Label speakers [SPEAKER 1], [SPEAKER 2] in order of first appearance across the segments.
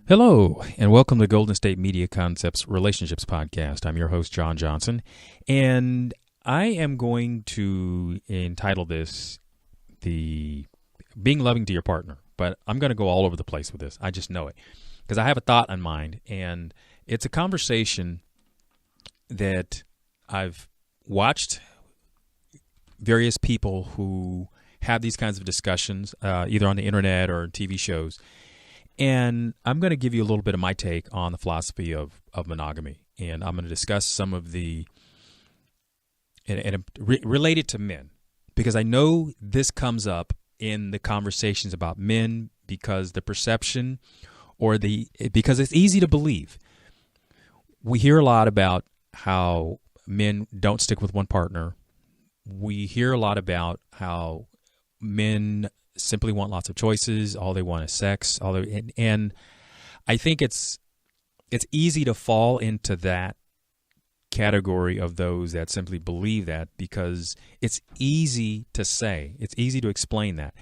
[SPEAKER 1] Hello, and welcome to Golden State Media Concepts Relationships Podcast. I'm your host, John Johnson, and I am going to entitle this the Being Loving to Your Partner, but I'm going to go all over the place with this. I just know it because I have a thought in mind, and it's a conversation that I've watched various people who have these kinds of discussions, either on the internet or TV shows. And I'm going to give you a little bit of my take on the philosophy of monogamy. And I'm going to discuss some of related to men, because I know this comes up in the conversations about men because the perception because it's easy to believe. We hear a lot about how men don't stick with one partner. We hear a lot about how men simply want lots of choices. All they want is sex. And I think it's easy to fall into that category of those that simply believe that, because it's easy to say, it's easy to explain that.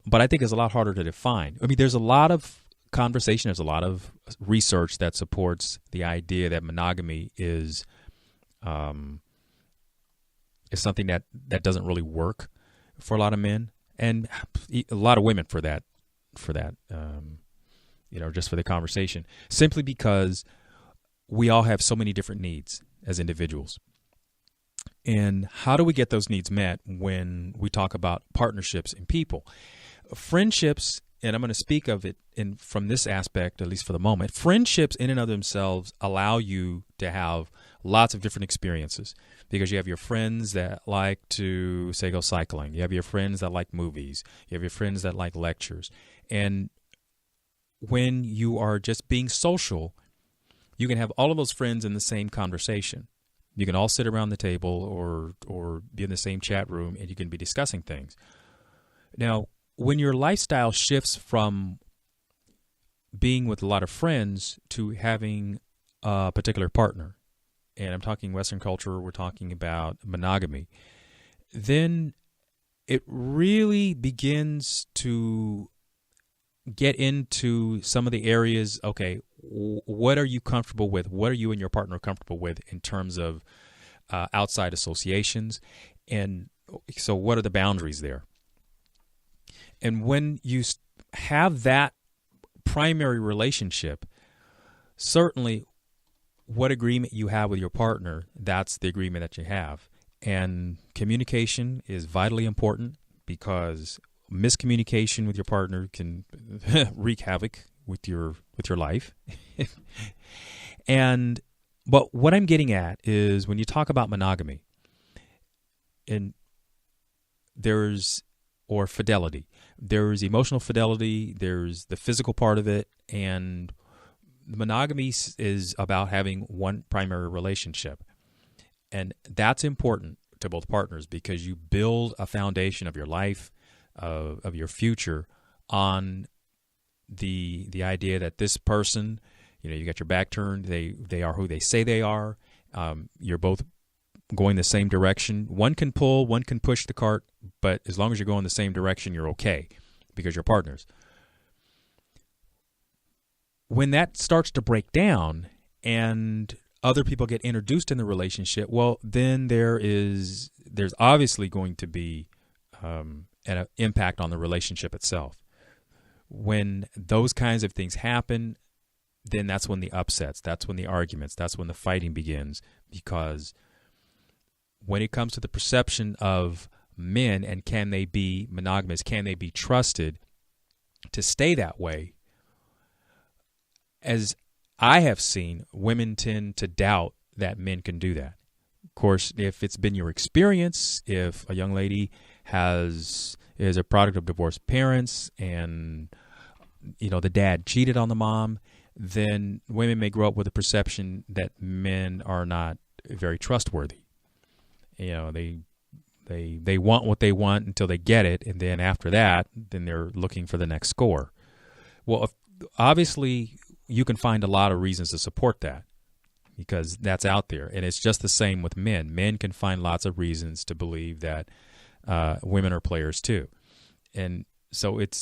[SPEAKER 1] But I think it's a lot harder to define. I mean, there's a lot of conversation, there's a lot of research that supports the idea that monogamy is something that doesn't really work for a lot of men. And a lot of women for that, just for the conversation, simply because we all have so many different needs as individuals. And how do we get those needs met when we talk about partnerships and people? Friendships, and I'm going to speak of it from this aspect, at least for the moment. Friendships in and of themselves allow you to have lots of different experiences, because you have your friends that like to, say, go cycling. You have your friends that like movies. You have your friends that like lectures. And when you are just being social, you can have all of those friends in the same conversation. You can all sit around the table or be in the same chat room, and you can be discussing things. Now, when your lifestyle shifts from being with a lot of friends to having a particular partner, and I'm talking Western culture, we're talking about monogamy, then it really begins to get into some of the areas. Okay, what are you comfortable with? What are you and your partner comfortable with in terms of outside associations? And so what are the boundaries there? And when you have that primary relationship, certainly what agreement you have with your partner, that's the agreement that you have. And communication is vitally important, because miscommunication with your partner can wreak havoc with your life. But what I'm getting at is, when you talk about monogamy, or fidelity, there's emotional fidelity, there's the physical part of it, and monogamy is about having one primary relationship. And that's important to both partners, because you build a foundation of your life, of your future, on the idea that this person, you got your back turned, they are who they say they are. You're both going the same direction. One can pull, one can push the cart, but as long as you're going the same direction, you're okay, because you're partners. When that starts to break down and other people get introduced in the relationship, well, then there's obviously going to be an impact on the relationship itself. When those kinds of things happen, then that's when the upsets, that's when the arguments, that's when the fighting begins, because when it comes to the perception of men and can they be monogamous, can they be trusted to stay that way, as I have seen, women tend to doubt that men can do that. Of course, if it's been your experience, if a young lady is a product of divorced parents and the dad cheated on the mom, then women may grow up with a perception that men are not very trustworthy. They want what they want until they get it, and then after that, then they're looking for the next score. Well, obviously, you can find a lot of reasons to support that, because that's out there. And it's just the same with men. Men can find lots of reasons to believe that women are players too. And So it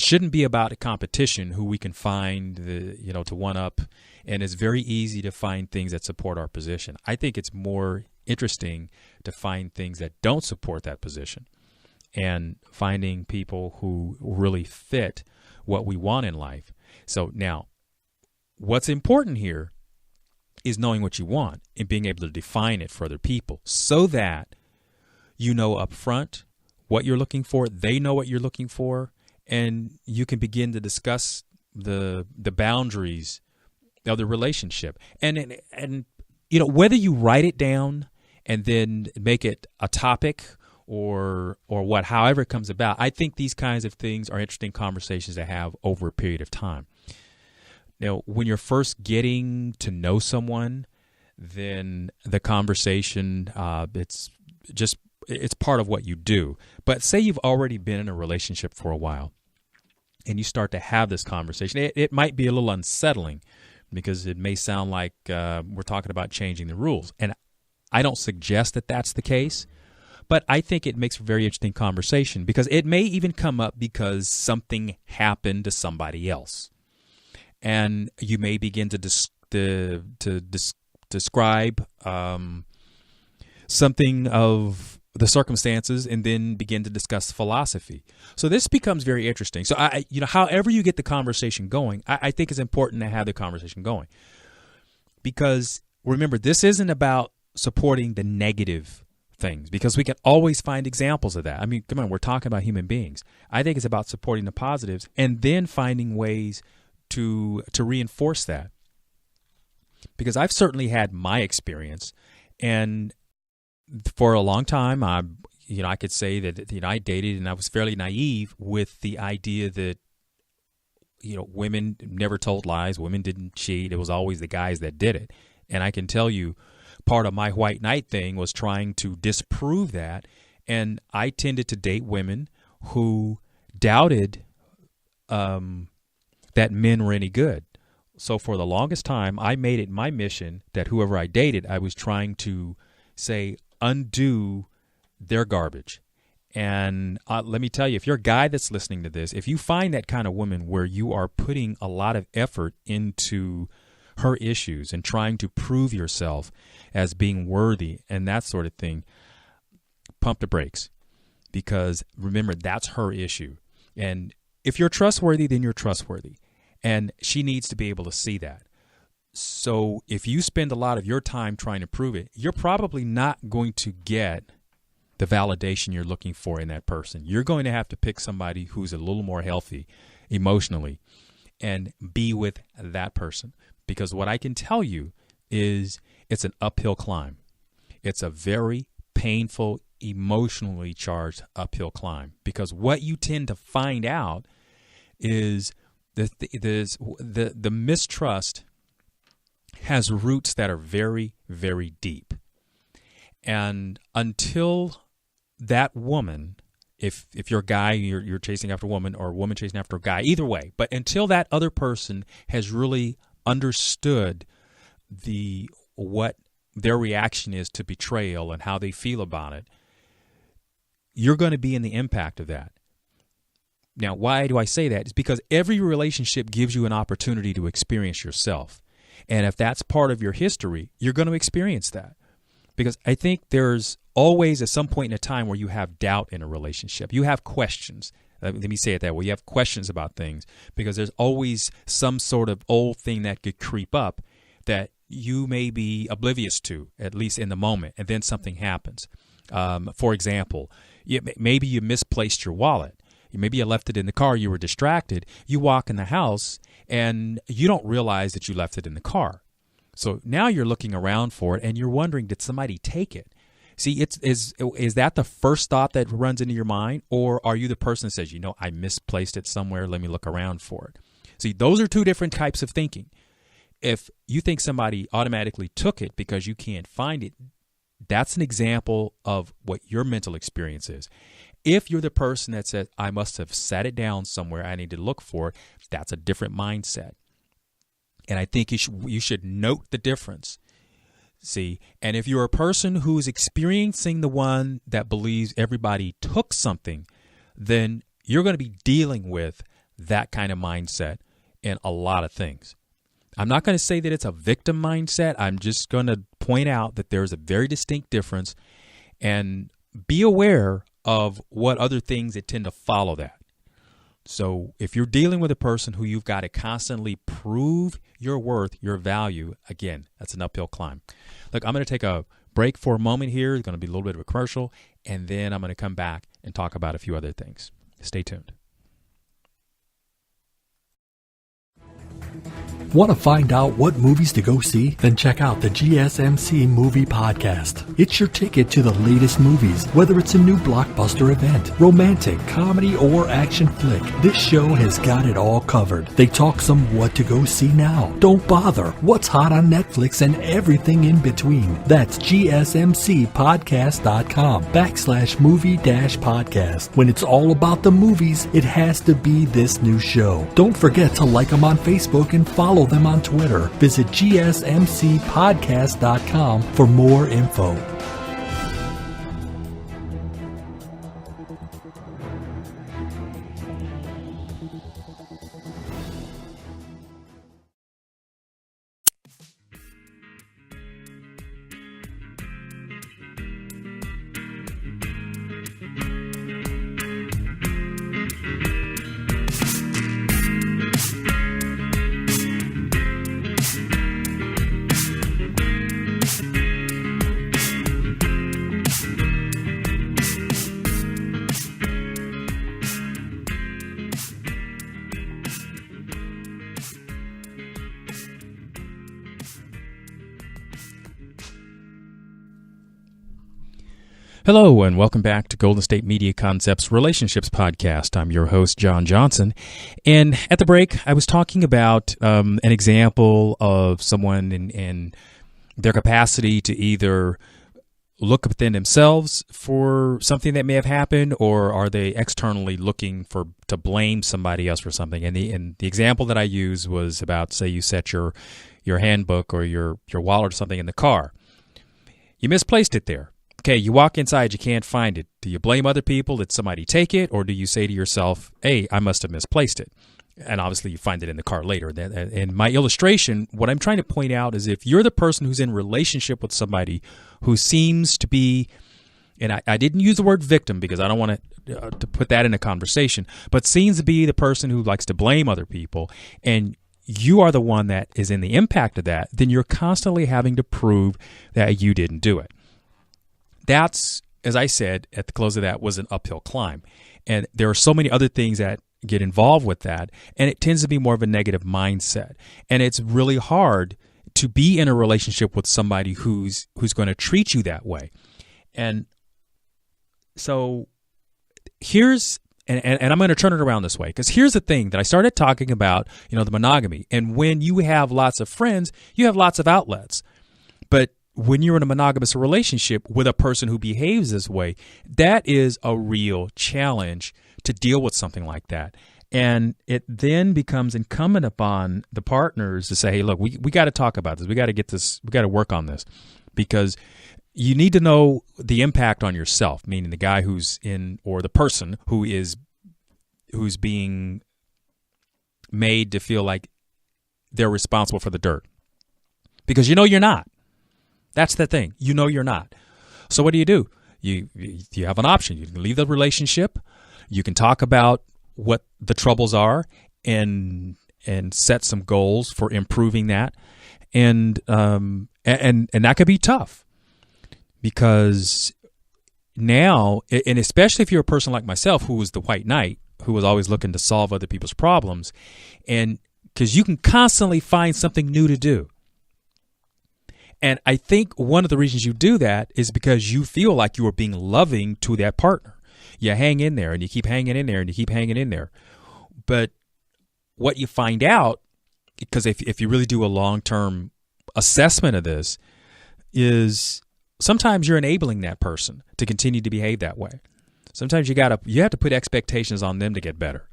[SPEAKER 1] shouldn't be about a competition who we can find to one up, and it's very easy to find things that support our position. I think it's more interesting to find things that don't support that position, and finding people who really fit what we want in life. So now, what's important here is knowing what you want and being able to define it for other people so that you know up front what you're looking for, they know what you're looking for, and you can begin to discuss the boundaries of the relationship. And whether you write it down and then make it a topic or however it comes about, I think these kinds of things are interesting conversations to have over a period of time. Now, when you're first getting to know someone, then the conversation, it's part of what you do. But say you've already been in a relationship for a while and you start to have this conversation. It might be a little unsettling because it may sound like we're talking about changing the rules. And I don't suggest that that's the case, but I think it makes a very interesting conversation because it may even come up because something happened to somebody else. And you may begin to describe something of the circumstances and then begin to discuss philosophy. So this becomes very interesting. So however you get the conversation going, I think it's important to have the conversation going because remember, this isn't about supporting the negative things because we can always find examples of that. I mean, come on, we're talking about human beings. I think it's about supporting the positives and then finding ways to reinforce that because I've certainly had my experience, and for a long time, I could say that I dated and I was fairly naive with the idea that women never told lies, women didn't cheat. It was always the guys that did it, and I can tell you, part of my white knight thing was trying to disprove that, and I tended to date women who doubted that men were any good. So for the longest time, I made it my mission that whoever I dated, I was trying to say, undo their garbage. And let me tell you, if you're a guy that's listening to this, if you find that kind of woman where you are putting a lot of effort into her issues and trying to prove yourself as being worthy and that sort of thing, pump the brakes, because remember, that's her issue. And if you're trustworthy, then you're trustworthy. And she needs to be able to see that. So if you spend a lot of your time trying to prove it, you're probably not going to get the validation you're looking for in that person. You're going to have to pick somebody who's a little more healthy emotionally and be with that person. Because what I can tell you is it's an uphill climb. It's a very painful, emotionally charged uphill climb. Because what you tend to find out is the mistrust has roots that are very, very deep. And until that woman, if you're a guy, you're chasing after a woman, or a woman chasing after a guy, either way, but until that other person has really understood what their reaction is to betrayal and how they feel about it, you're going to be in the impact of that. Now, why do I say that? It's because every relationship gives you an opportunity to experience yourself. And if that's part of your history, you're going to experience that. Because I think there's always at some point in a time where you have doubt in a relationship. You have questions. Let me say it that way. You have questions about things because there's always some sort of old thing that could creep up that you may be oblivious to, at least in the moment, and then something happens. For example, maybe you misplaced your wallet. Maybe you left it in the car. You were distracted. You walk in the house and you don't realize that you left it in the car. So now you're looking around for it and you're wondering, did somebody take it? See, is that the first thought that runs into your mind? Or are you the person that says, I misplaced it somewhere. Let me look around for it. See, those are two different types of thinking. If you think somebody automatically took it because you can't find it, that's an example of what your mental experience is. If you're the person that says, I must have set it down somewhere, I need to look for it, that's a different mindset. And I think you should note the difference. See, and if you're a person who's experiencing the one that believes everybody took something, then you're going to be dealing with that kind of mindset in a lot of things. I'm not going to say that it's a victim mindset. I'm just going to point out that there's a very distinct difference, and be aware of what other things that tend to follow that. So if you're dealing with a person who you've got to constantly prove your worth, your value, again, that's an uphill climb. Look, I'm going to take a break for a moment here. It's going to be a little bit of a commercial, and then I'm going to come back and talk about a few other things. Stay tuned.
[SPEAKER 2] Want to find out what movies to go see? Then check out the GSMC Movie Podcast. It's your ticket to the latest movies, whether it's a new blockbuster event, romantic, comedy, or action flick. This show has got it all covered. They talk some what to go see now, don't bother, what's hot on Netflix, and everything in between. That's gsmcpodcast.com/movie-podcast. When it's all about the movies, it has to be this new show. Don't forget to like them on Facebook and follow them on Twitter. Visit gsmcpodcast.com for more info.
[SPEAKER 1] Hello, and welcome back to Golden State Media Concepts Relationships Podcast. I'm your host, John Johnson. And at the break, I was talking about an example of someone in their capacity to either look within themselves for something that may have happened, or are they externally looking to blame somebody else for something. And the example that I used was about, say, you set your handbook or your wallet or something in the car. You misplaced it there. Okay, you walk inside, you can't find it. Do you blame other people? Did somebody take it? Or do you say to yourself, hey, I must have misplaced it? And obviously you find it in the car later. And my illustration, what I'm trying to point out is, if you're the person who's in relationship with somebody who seems to be, and I didn't use the word victim because I don't want to put that in a conversation, but seems to be the person who likes to blame other people, and you are the one that is in the impact of that, then you're constantly having to prove that you didn't do it. That's, as I said at the close of that, was an uphill climb. And there are so many other things that get involved with that, and it tends to be more of a negative mindset. And it's really hard to be in a relationship with somebody who's going to treat you that way. And so here's, and I'm going to turn it around this way, because here's the thing that I started talking about, the monogamy. And when you have lots of friends, you have lots of outlets. But when you're in a monogamous relationship with a person who behaves this way, that is a real challenge to deal with something like that. And it then becomes incumbent upon the partners to say, hey, look, we got to talk about this. We got to get this. We got to work on this, because you need to know the impact on yourself, meaning the guy who's in, or the person who's being made to feel like they're responsible for the dirt, because you're not. That's the thing. You're not. So what do? You have an option. You can leave the relationship. You can talk about what the troubles are and set some goals for improving that. And that could be tough, because now, and especially if you're a person like myself, who was the white knight, who was always looking to solve other people's problems, and because you can constantly find something new to do. And I think one of the reasons you do that is because you feel like you are being loving to that partner. You hang in there, and you keep hanging in there, and you keep hanging in there. But what you find out, because if you really do a long-term assessment of this, is sometimes you're enabling that person to continue to behave that way. Sometimes you have to put expectations on them to get better.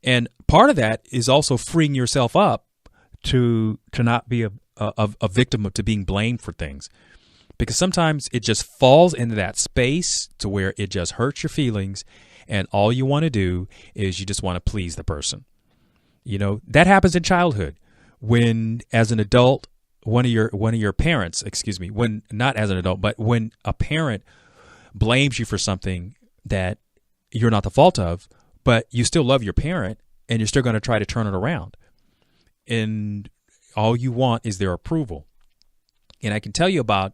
[SPEAKER 1] And part of that is also freeing yourself up to not be a victim to being blamed for things, because sometimes it just falls into that space to where it just hurts your feelings, And all you want to do is you just want to please the person. That happens in childhood when, as an adult, one of your parents, when not as an adult, but when a parent blames you for something that you're not the fault of, but you still love your parent and you're still going to try to turn it around. And all you want is their approval. And I can tell you about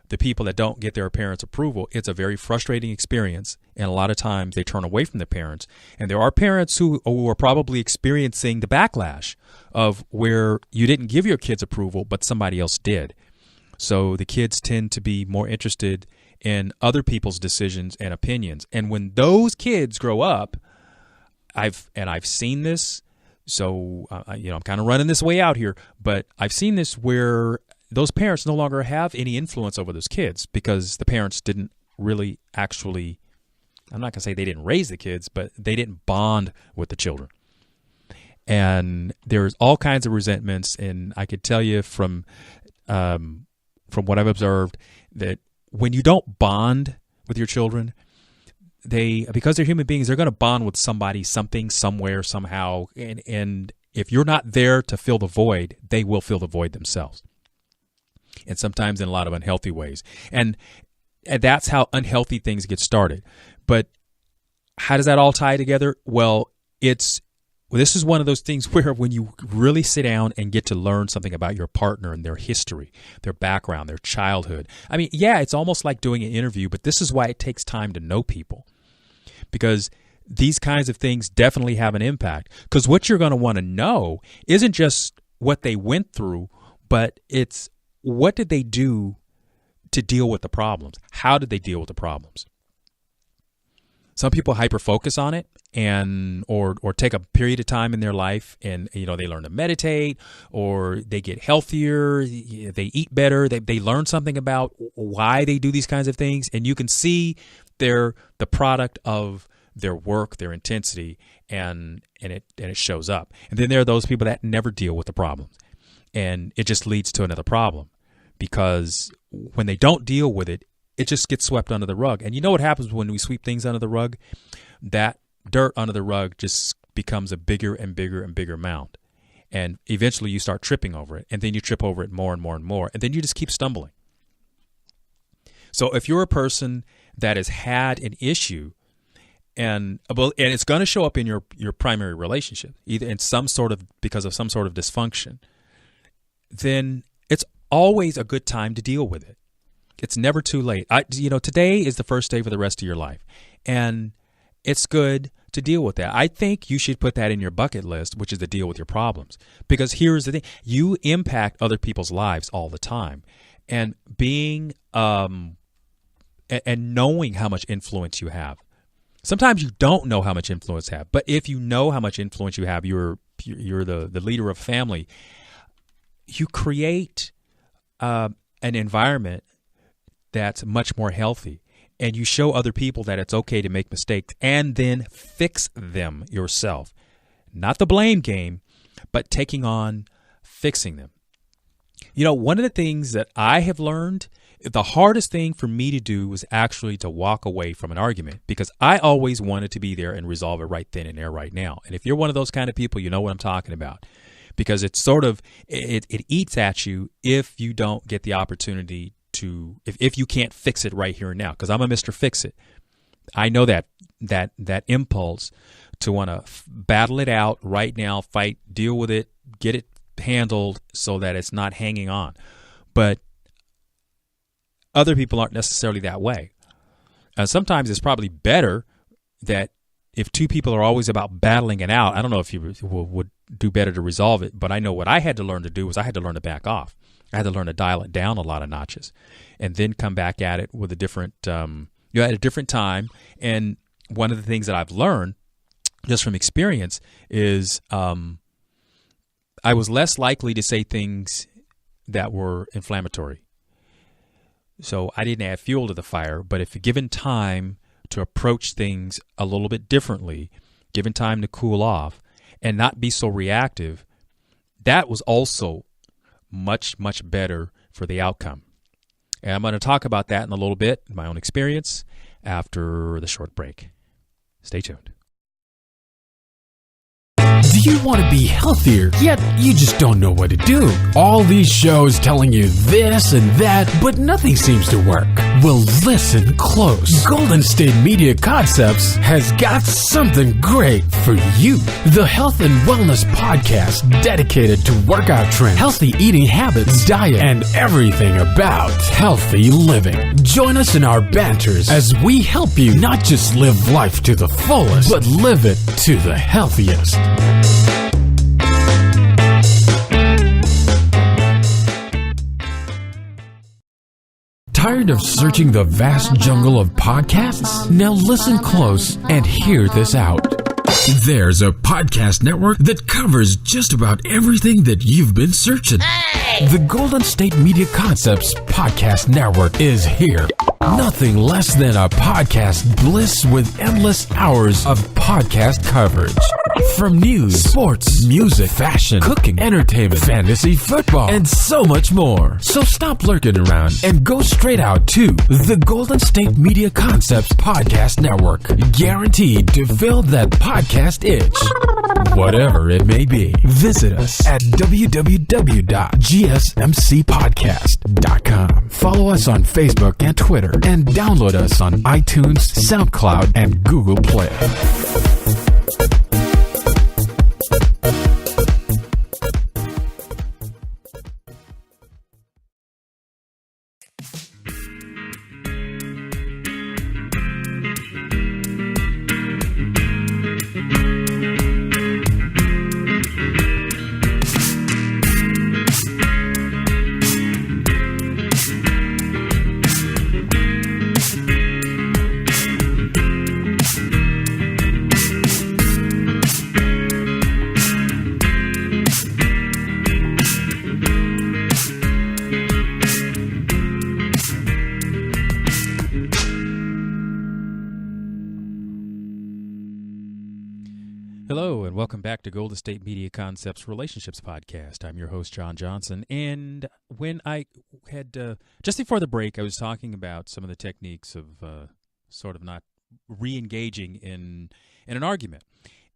[SPEAKER 1] the people that don't get their parents' approval. It's a very frustrating experience. And a lot of times they turn away from the parents. And there are parents who are probably experiencing the backlash of where you didn't give your kids approval, but somebody else did. So the kids tend to be more interested in other people's decisions and opinions. And when those kids grow up, I've seen this. So, I'm kind of running this way out here, but I've seen this where those parents no longer have any influence over those kids because the parents didn't really actually, I'm not going to say they didn't raise the kids, but they didn't bond with the children. And there's all kinds of resentments. And I could tell you from what I've observed that when you don't bond with your children, because they're human beings, they're going to bond with somebody, something, somewhere, somehow. And if you're not there to fill the void, they will fill the void themselves. And sometimes in a lot of unhealthy ways. And that's how unhealthy things get started. But how does that all tie together? Well, this is one of those things where when you really sit down and get to learn something about your partner and their history, their background, their childhood. I mean, yeah, it's almost like doing an interview, but this is why it takes time to know people. Because these kinds of things definitely have an impact. Because what you're going to want to know isn't just what they went through, but it's what did they do to deal with the problems? How did they deal with the problems? Some people hyper-focus on it or take a period of time in their life and, they learn to meditate or they get healthier, they eat better, they learn something about why they do these kinds of things. And you can see the product of their work, their intensity, and it shows up. And then there are those people that never deal with the problems. And it just leads to another problem because when they don't deal with it, it just gets swept under the rug. And you know what happens when we sweep things under the rug? That dirt under the rug just becomes a bigger and bigger and bigger mound. And eventually you start tripping over it. And then you trip over it more and more and more. And then you just keep stumbling. So if you're a person that has had an issue and it's going to show up in your primary relationship, either in because of some sort of dysfunction, then it's always a good time to deal with it. It's never too late. Today is the first day for the rest of your life. And it's good to deal with that. I think you should put that in your bucket list, which is to deal with your problems. Because here's the thing. You impact other people's lives all the time. And being and knowing how much influence you have. Sometimes you don't know how much influence you have. But if you know how much influence you have, you're the leader of a family. You create an environment that's much more healthy. And you show other people that it's okay to make mistakes and then fix them yourself. Not the blame game, but taking on fixing them. One of the things that I have learned, the hardest thing for me to do was actually to walk away from an argument because I always wanted to be there and resolve it right then and there right now. And if you're one of those kind of people, you know what I'm talking about. Because it's sort of, it eats at you if you don't get the opportunity to, if you can't fix it right here and now. Because I'm a Mr. Fix-It. I know that impulse to want to battle it out right now, fight, deal with it, get it handled so that it's not hanging on. But other people aren't necessarily that way. And sometimes it's probably better that if two people are always about battling it out, I don't know if you would do better to resolve it, but I know what I had to learn to do was I had to learn to back off. I had to learn to dial it down a lot of notches and then come back at it with a different, at a different time. And one of the things that I've learned just from experience is I was less likely to say things that were inflammatory. So I didn't add fuel to the fire, but if given time to approach things a little bit differently, given time to cool off and not be so reactive, that was also much, much better for the outcome. And I'm going to talk about that in a little bit, my own experience, after the short break. Stay tuned.
[SPEAKER 3] Do you want to be healthier, yet you just don't know what to do? All these shows telling you this and that, but nothing seems to work. Well, listen close. Golden State Media Concepts has got something great for you. The Health and Wellness Podcast dedicated to workout trends, healthy eating habits, diet, and everything about healthy living. Join us in our banters as we help you not just live life to the fullest, but live it to the healthiest. Tired of searching the vast jungle of podcasts? Now listen close and hear this out. There's a podcast network that covers just about everything that you've been searching. Hey! The Golden State Media Concepts Podcast Network is here. Nothing less than a podcast bliss with endless hours of podcast coverage. From news, sports, music, fashion, cooking, entertainment, fantasy, football, and so much more. So stop lurking around and go straight out to the Golden State Media Concepts Podcast Network. Guaranteed to fill that podcast itch. Whatever it may be. Visit us at www.gsmcpodcast.com. Follow us on Facebook and Twitter, and download us on iTunes, SoundCloud, and Google Play.
[SPEAKER 1] Hello, and welcome back to Golden State Media Concepts Relationships Podcast. I'm your host, John Johnson, and when I had, just before the break, I was talking about some of the techniques of sort of not re-engaging in an argument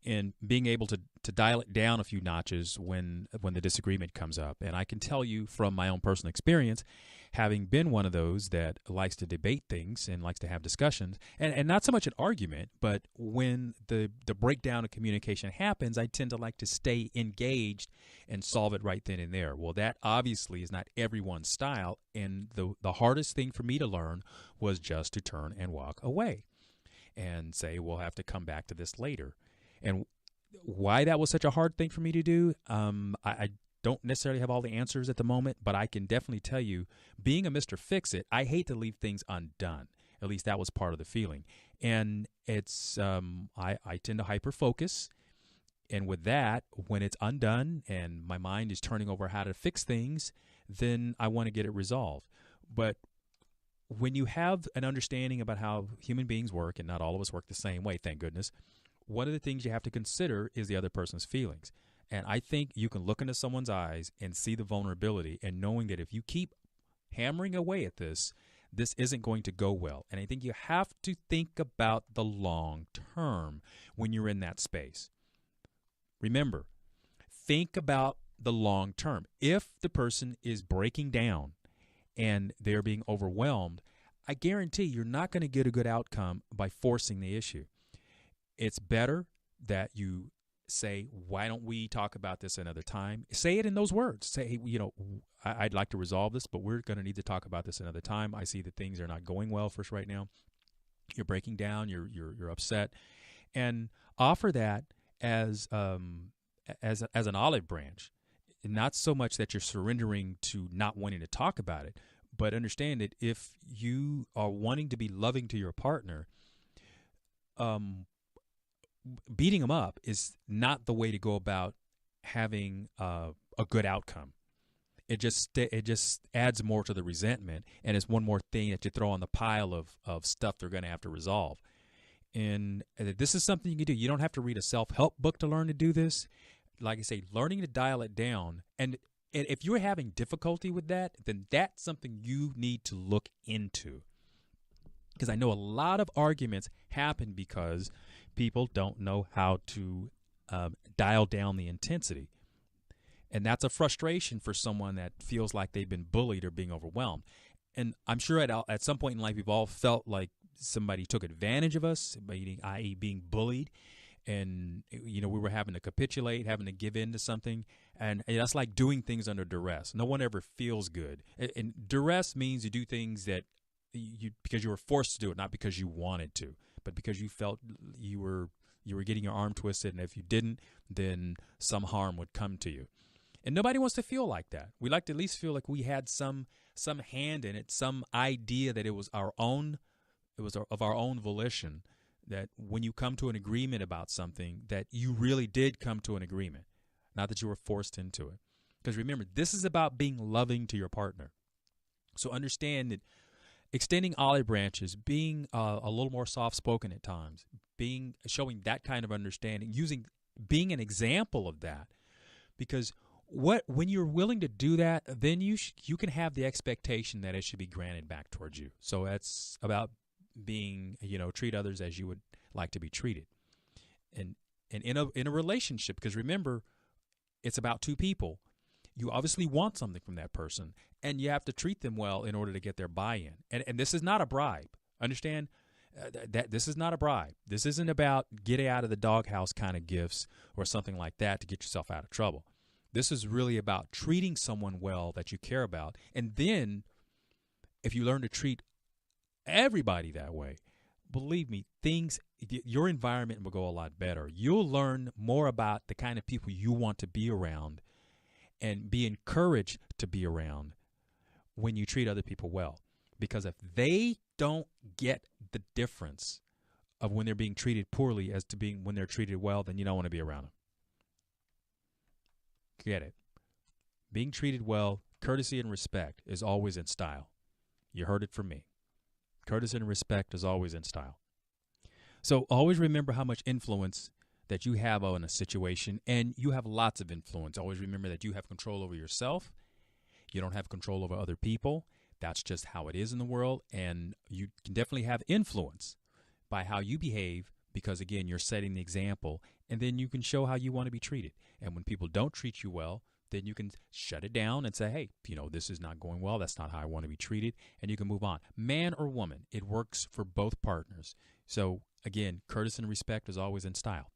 [SPEAKER 1] and being able to dial it down a few notches when the disagreement comes up. And I can tell you from my own personal experience, having been one of those that likes to debate things and likes to have discussions, and not so much an argument, but when the breakdown of communication happens, I tend to like to stay engaged and solve it right then and there. Well, that obviously is not everyone's style, and the hardest thing for me to learn was just to turn and walk away and say, we'll have to come back to this later. And why that was such a hard thing for me to do, I don't necessarily have all the answers at the moment, but I can definitely tell you, being a Mr. Fix-It, I hate to leave things undone. At least that was part of the feeling. And it's I tend to hyper-focus. And with that, when it's undone and my mind is turning over how to fix things, then I want to get it resolved. But when you have an understanding about how human beings work, and not all of us work the same way, thank goodness, one of the things you have to consider is the other person's feelings. And I think you can look into someone's eyes and see the vulnerability, and knowing that if you keep hammering away at this isn't going to go well. And I think you have to think about the long term when you're in that space. Remember, think about the long term. If the person is breaking down and they're being overwhelmed, I guarantee you're not going to get a good outcome by forcing the issue. It's better that you say, why don't we talk about this another time? Say it in those words. Say, I'd like to resolve this, but we're going to need to talk about this another time. I see that things are not going well for us right now. You're breaking down. You're upset, and offer that as an olive branch. Not so much that you're surrendering to not wanting to talk about it, but understand that if you are wanting to be loving to your partner, beating them up is not the way to go about having a good outcome. It just adds more to the resentment, and it's one more thing that you throw on the pile of stuff they're going to have to resolve. And this is something you can do. You don't have to read a self-help book to learn to do this. Like I say, learning to dial it down. And if you're having difficulty with that, then that's something you need to look into. Because I know a lot of arguments happen because people don't know how to dial down the intensity. And that's a frustration for someone that feels like they've been bullied or being overwhelmed. And I'm sure at some point in life, we've all felt like somebody took advantage of us, i.e. being bullied. And, we were having to capitulate, having to give in to something. And that's like doing things under duress. No one ever feels good. And duress means you do things that because you were forced to do it, not because you wanted to, but because you felt you were getting your arm twisted. And if you didn't, then some harm would come to you. And nobody wants to feel like that. We like to at least feel like we had some hand in it, some idea that it was our own, of our own volition, that when you come to an agreement about something, that you really did come to an agreement, not that you were forced into it. Because remember, this is about being loving to your partner. So understand that extending olive branches, being a little more soft-spoken at times, showing that kind of understanding, being an example of that, because when you're willing to do that, then you can have the expectation that it should be granted back towards you. So that's about being, treat others as you would like to be treated. And in a relationship, because remember, it's about two people. You obviously want something from that person, and you have to treat them well in order to get their buy-in. And this is not a bribe. Understand that this is not a bribe. This isn't about get out of the doghouse kind of gifts or something like that to get yourself out of trouble. This is really about treating someone well that you care about. And then if you learn to treat everybody that way, believe me, your environment will go a lot better. You'll learn more about the kind of people you want to be around and be encouraged to be around when you treat other people well. Because if they don't get the difference of when they're being treated poorly as to being when they're treated well, then you don't want to be around them. Get it. Being treated well, courtesy and respect is always in style. You heard it from me. Courtesy and respect is always in style. So always remember how much influence that you have on a situation, and you have lots of influence. Always remember that you have control over yourself. You don't have control over other people. That's just how it is in the world, and you can definitely have influence by how you behave because, again, you're setting the example, and then you can show how you want to be treated. And when people don't treat you well, then you can shut it down and say, hey, this is not going well. That's not how I want to be treated. And you can move on. Man or woman, it works for both partners. So, again, courtesy and respect is always in style.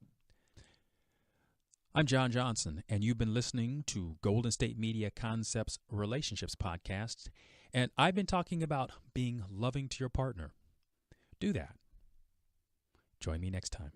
[SPEAKER 1] I'm John Johnson, and you've been listening to Golden State Media Concepts Relationships Podcast. And I've been talking about being loving to your partner. Do that. Join me next time.